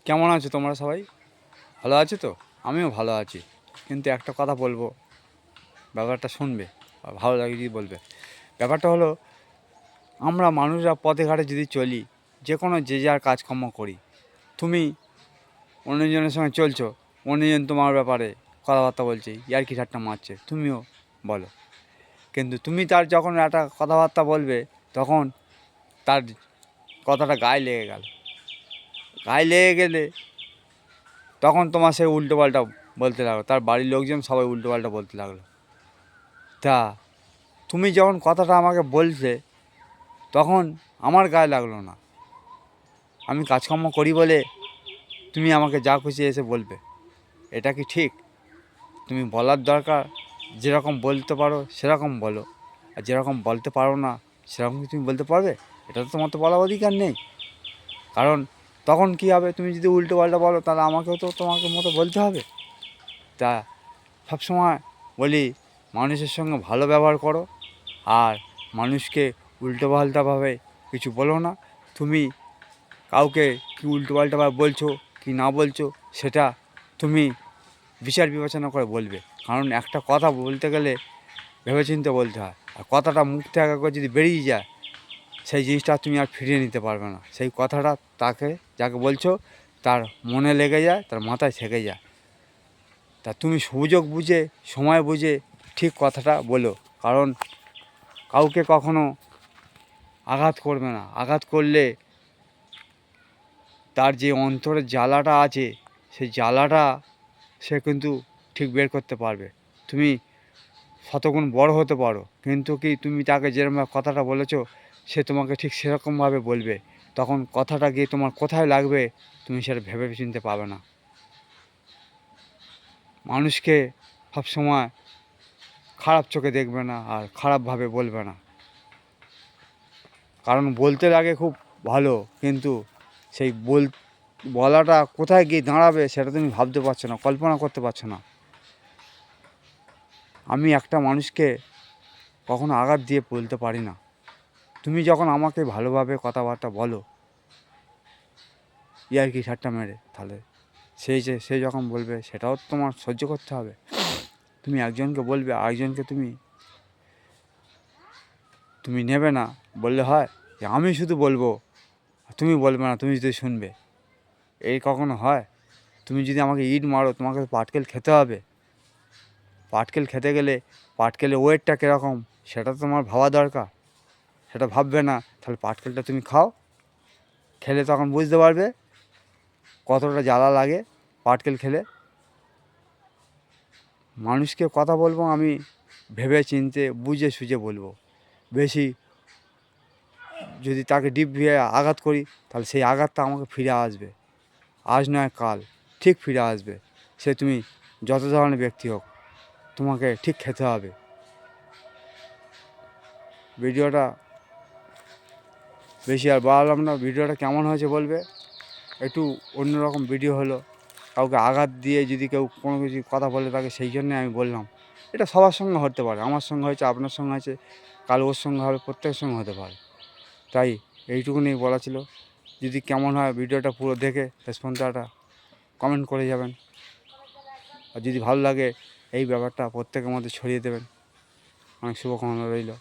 কেমন আছো তোমরা সবাই? ভালো আছো তো? আমিও ভালো আছি। কিন্তু একটা কথা বলবো, ব্যাপারটা শুনবে আর ভালো লাগে যদি বলবে। ব্যাপারটা হলো, আমরা মানুষরা পথে ঘাটে যদি চলি, যে কোনো যে যার কাজকর্ম করি, তুমি অন্যজনের সঙ্গে চলছো, অন্যজন তোমার ব্যাপারে কথাবার্তা বলছে, ইয়ার্কি ঠাট্টা মারছে, তুমিও বলো। কিন্তু তুমি তার যখন একটা কথাবার্তা বলবে, তখন তার কথাটা গায়ে লেগে গেল। গায়ে লেগে গেলে তখন তোমার সে উল্টোপাল্টা বলতে লাগলো, তার বাড়ির লোকজন সবাই উল্টোপাল্টা বলতে লাগলো। তা তুমি যখন কথাটা আমাকে বললে, তখন আমার গায়ে লাগলো না। আমি কাজকর্ম করি বলে তুমি আমাকে যা খুশি এসে বলবে, এটা কি ঠিক? তুমি বলার দরকার, যেরকম বলতে পারো সেরকম বলো, আর যেরকম বলতে পারো না সেরকম কি তুমি বলতে পারবে? এটা তো তোমার তো বলার অধিকার নেই। কারণ তখন কী হবে, তুমি যদি উল্টোপাল্টা বলো তাহলে আমাকেও তো তোমাকে মতো বলতে হবে। তা সবসময় বলি, মানুষের সঙ্গে ভালো ব্যবহার করো, আর মানুষকে উল্টোপাল্টাভাবে কিছু বলো না। তুমি কাউকে কি উল্টোপাল্টাভাবে বলছো কি না বলছো, সেটা তুমি বিচার বিবেচনা করে বলবে। কারণ একটা কথা বলতে গেলে ভেবেচিন্তে বলতে হয়, আর কথাটা মুখ থেকে করে যদি বেরিয়ে যায়, সেই জিনিসটা তুমি আর ফিরিয়ে নিতে পারবে না। সেই কথাটা তাকে যাকে বলছো তার মনে লেগে যায়, তার মাথায় থেকে যায়। তা তুমি সুযোগ বুঝে, সময় বুঝে ঠিক কথাটা বলো। কারণ কাউকে কখনো আঘাত করবে না। আঘাত করলে তার যে অন্তরের জ্বালাটা আছে, সেই জ্বালাটা সে কিন্তু ঠিক বের করতে পারবে। তুমি শতগুণ বড় হতে পারো, কিন্তু কি তুমি তাকে যেরকম কথাটা বলেছো, সে তোমাকে ঠিক সেরকমভাবে বলবে। তখন কথাটা গিয়ে তোমার কোথায় লাগবে তুমি সেটা ভেবে চিনতে পাবে না। মানুষকে সবসময় খারাপ চোখে দেখবে না, আর খারাপভাবে বলবে না। কারণ বলতে লাগে খুব ভালো, কিন্তু সেই বলাটা কোথায় গিয়ে দাঁড়াবে সেটা তুমি ভাবতে পারছো না, কল্পনা করতে পারছো না। আমি একটা মানুষকে কখনো আঘাত দিয়ে বলতে পারি না। তুমি যখন আমাকে ভালোভাবে কথাবার্তা বলো, ইয়ার্কি ঠাট্টা মেরে, তাহলে সে যখন বলবে সেটাও তোমার সহ্য করতে হবে। তুমি একজনকে বলবে, আরেকজনকে তুমি নেবে না। বললে হয় যে আমি শুধু বলবো, তুমি বলবে না, তুমি যদি শুনবে, এই কখনো হয়? তুমি যদি আমাকে ইট মারো, তোমাকে পাটকেল খেতে হবে। পাটকেল খেতে গেলে পাটকেলের ওয়েটটা কীরকম সেটা তো তোমার ভাবা দরকার। সেটা ভাববে না, তাহলে পাটকেলটা তুমি খাও, খেলে তখন বুঝতে পারবে কতটা জ্বালা লাগে পাটকেল খেলে। মানুষকে কথা বলবো আমি ভেবে চিনতে বুঝে সুঝে বলবো। বেশি যদি তাকে ডিপ দিয়ে আঘাত করি, তাহলে সেই আঘাতটা আমাকে ফিরে আসবে। আজ নয় কাল ঠিক ফিরে আসবে। সে তুমি যত ধরনের ব্যক্তি হোক, তোমাকে ঠিক খেতে হবে। ভিডিওটা বেশি আর বাড়ালাম না। ভিডিওটা কেমন হয়েছে বলবে। একটু অন্যরকম ভিডিও হলো। কাউকে আঘাত দিয়ে যদি কেউ কোনো কিছু কথা বলে থাকে, সেই জন্যে আমি বললাম। এটা সবার সঙ্গে হতে পারে, আমার সঙ্গে হয়েছে, আপনার সঙ্গে হয়েছে, কাল ওর সঙ্গে হবে, প্রত্যেকের সঙ্গে হতে পারে। তাই এইটুকুনি বলা ছিল। যদি কেমন হয় ভিডিওটা পুরো দেখে শেষ পর্যন্ত একটা কমেন্ট করে যাবেন। আর যদি ভালো লাগে এই ব্যাপারটা প্রত্যেকের মধ্যে ছড়িয়ে দেবেন। অনেক শুভকামনা রইল।